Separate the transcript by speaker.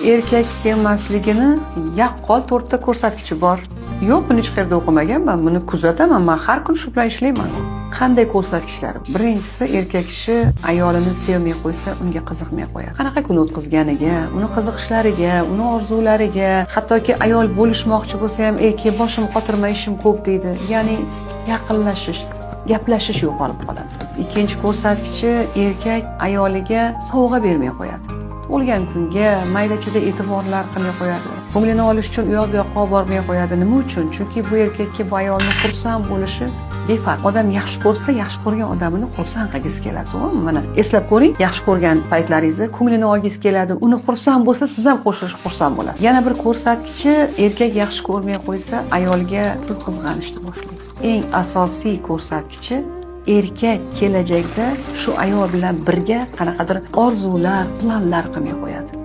Speaker 1: Erkak sevmasligini yaqqol 4 ta ko'rsatkichi bor. Yo'q, buni hech qayerda o'qimaganman, buni kuzataman, men har kun shu bilan ishlayman. Qanday ko'rsatkichlari? Birinchisi, erkak kishi ayolini sevmay qo'ysa, unga qiziqmay qo'yadi. Qanaqa kun o'tkazganiga, uni qiziqishlariga, uni orzulariga, hattoki ayol bo'lishmoqchi bo'lsa ham, "Ey, boshim qotirma, ishim ko'p" deydi. Ya'ni yaqinlashish, gaplashish yo'qolib qoladi. Ikkinchi ko'rsatkichi, erkak ayoliga sovg'a bermay qo'yadi. Tug'ilgan kunga mayda-chuyda e'tiborlar qilmay qo'yadi. Ko'nglini olish uchun u yoqqa olib bormay qo'yadi. Nima uchun? Chunki bu erkakka bu ayolning xursand bo'lishi befarq. Odam yaxshi ko'rsa, yaxshi ko'rgan odamini xursand qilgisi keladi, to'g'rimi? Mana eslab ko'ring, yaxshi ko'rgan paytlaringizni ko'nglini olgisi keladi. Uni xursand bo'lsa, siz ham qo'shilish xursand bo'ladi. Yana bir ko'rsatkichi, erkak yaxshi ko'rmay qo'ysa, ayolga pul qizg'anishni boshlaydi. Eng asosiy ko'rsatkichi, erkak kelajakda shu ayol bilan birga qanaqadir orzular, planlar qilmay qo'yadi.